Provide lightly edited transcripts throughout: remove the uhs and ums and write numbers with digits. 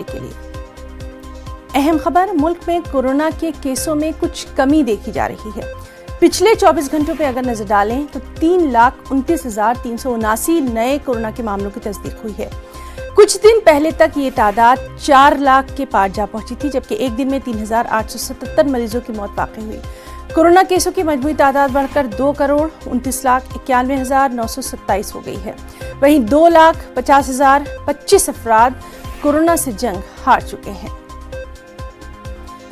के लिए। अहम खबर, मुल्क में कोरोना के केसों में कुछ कमी देखी जा रही है। पिछले 24 घंटों पे अगर नजर डालें तो 3,29,379 नए कोरोना के मामलों की तस्दीक हुई है। कुछ दिन पहले तक ये तादाद 4 लाख के पार जा पहुंची थी, जबकि एक दिन में 3,877 मरीजों की मौत वाक़ई हुई। कोरोना केसों की मजमूई तादाद बढ़कर 2,29,91,927 हो गई है। वहीं 2,50,025 अफराद कोरोना से जंग हार चुके हैं।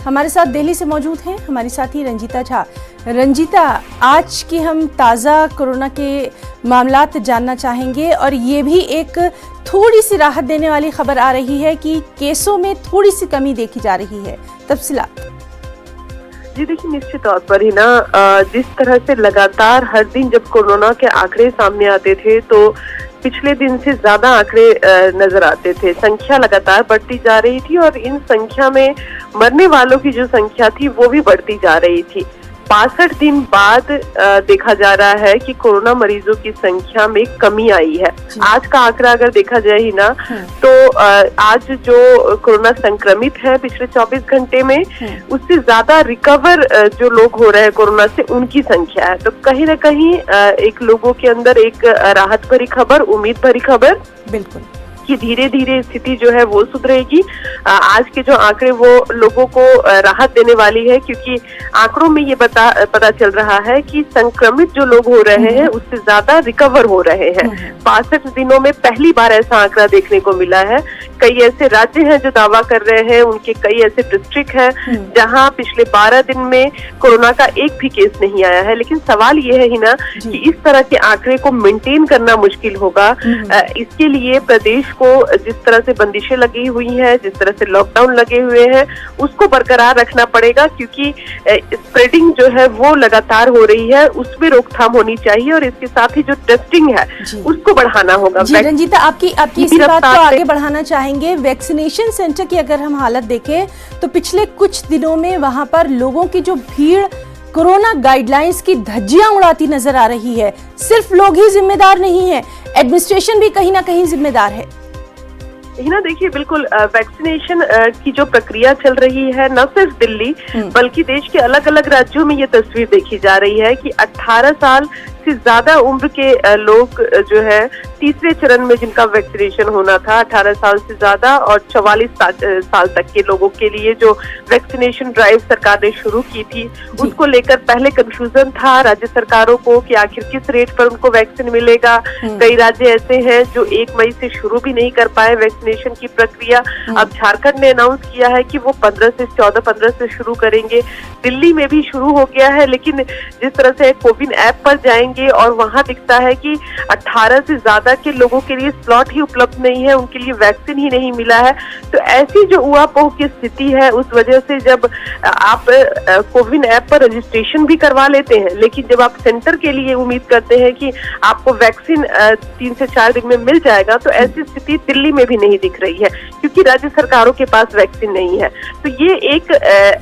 हमारे साथ दिल्ली से मौजूद हैं हमारी साथी रंजीता झा। रंजीता, आज की हम ताज़ा कोरोना के मामलात जानना चाहेंगे और ये भी एक थोड़ी सी राहत देने वाली खबर आ रही है कि केसों में थोड़ी सी कमी देखी जा रही है। तफसीलात। जी देखिए, निश्चित तौर पर ही ना जिस तरह से लगातार हर दिन जब कोरोना के आंकड़े सामने आते थे तो पिछले दिन से ज्यादा आंकड़े नजर आते थे। संख्या लगातार बढ़ती जा रही थी और इन संख्या में मरने वालों की जो संख्या थी वो भी बढ़ती जा रही थी। 62 दिन बाद देखा जा रहा है कि कोरोना मरीजों की संख्या में कमी आई है। आज का आंकड़ा अगर देखा जाए ही ना तो आज जो कोरोना संक्रमित है पिछले 24 घंटे में उससे ज्यादा रिकवर जो लोग हो रहे हैं कोरोना से उनकी संख्या है। तो कहीं ना कहीं एक लोगों के अंदर एक राहत भरी खबर, उम्मीद भरी खबर बिल्कुल कि धीरे धीरे स्थिति जो है वो सुधरेगी। आज के जो आंकड़े वो लोगों को राहत देने वाली है, क्योंकि आंकड़ों में ये पता चल रहा है कि संक्रमित जो लोग हो रहे हैं उससे ज्यादा रिकवर हो रहे हैं। 62 दिनों में पहली बार ऐसा आंकड़ा देखने को मिला है। कई ऐसे राज्य हैं जो दावा कर रहे हैं, उनके कई ऐसे डिस्ट्रिक्ट हैं जहां पिछले 12 दिन में कोरोना का एक भी केस नहीं आया है। लेकिन सवाल ये है ही ना कि इस तरह के आंकड़े को मेंटेन करना मुश्किल होगा। इसके लिए प्रदेश को जिस तरह से बंदिशें लगी हुई हैं, जिस तरह से लॉकडाउन लगे हुए हैं, उसको बरकरार रखना पड़ेगा, क्योंकि स्प्रेडिंग जो है वो लगातार हो रही है, उसमें रोकथाम होनी चाहिए और इसके साथ ही जो टेस्टिंग है उसको बढ़ाना होगा। रंजीता, आपकी इसी बात को आगे बढ़ाना चाहेंगे। वैक्सीनेशन सेंटर की अगर हम हालत देखें तो पिछले कुछ दिनों में वहां पर लोगों की जो भीड़ कोरोना गाइडलाइंस की धज्जियां उड़ाती नजर आ रही है। सिर्फ लोग ही जिम्मेदार नहीं है, एडमिनिस्ट्रेशन भी कहीं ना कहीं जिम्मेदार है। ना देखिए, बिल्कुल वैक्सीनेशन की जो प्रक्रिया चल रही है न सिर्फ दिल्ली बल्कि देश के अलग अलग राज्यों में ये तस्वीर देखी जा रही है कि 18 साल से ज्यादा उम्र के लोग जो है तीसरे चरण में जिनका वैक्सीनेशन होना था, 18 साल से ज्यादा और 44 साल तक के लोगों के लिए जो वैक्सीनेशन ड्राइव सरकार ने शुरू की थी उसको लेकर पहले कंफ्यूजन था राज्य सरकारों को कि आखिर किस रेट पर उनको वैक्सीन मिलेगा। कई राज्य ऐसे हैं जो 1 मई से शुरू भी नहीं कर पाए वैक्सीनेशन की प्रक्रिया। अब झारखंड ने अनाउंस किया है कि वो 15 से शुरू करेंगे। दिल्ली में भी शुरू हो गया है, लेकिन जिस तरह से कोविन ऐप पर जाएंगे और वहां दिखता है कि 18 से ज्यादा के लोगों के लिए स्लॉट ही उपलब्ध नहीं है, उनके लिए वैक्सीन ही नहीं मिला है। तो ऐसी जो ऊहापोह की स्थिति है उस वजह से जब आप कोविन ऐप पर रजिस्ट्रेशन भी करवा लेते हैं, लेकिन जब आप सेंटर के लिए उम्मीद करते हैं कि आपको वैक्सीन 3 से 4 दिन में मिल जाएगा, तो ऐसी स्थिति दिल्ली में भी नहीं दिख रही है, क्योंकि राज्य सरकारों के पास वैक्सीन नहीं है। तो ये एक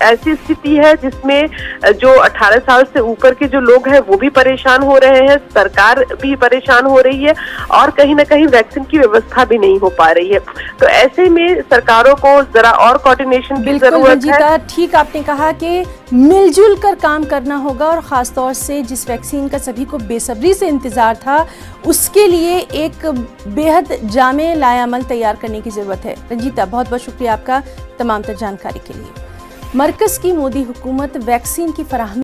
ऐसी स्थिति है जिसमें जो 18 साल से ऊपर के जो लोग हैं वो भी परेशान हो रहे हैं, सरकार भी परेशान हो रही है और कहीं ना कहीं वैक्सीन की व्यवस्था भी नहीं हो पा रही है। तो ऐसे में सरकारों को जरा और कोऑर्डिनेशन की जरूरत है। ठीक आपने कहा कि मिलजुल कर काम करना होगा और खासतौर से जिस वैक्सीन का सभी को बेसब्री से इंतजार था उसके लिए एक बेहद जामे लायामल तैयार करने की जरूरत है। रंजीता, बहुत बहुत शुक्रिया आपका तमाम तर जानकारी के लिए। मरकज की मोदी हुकूमत वैक्सीन की फराहमी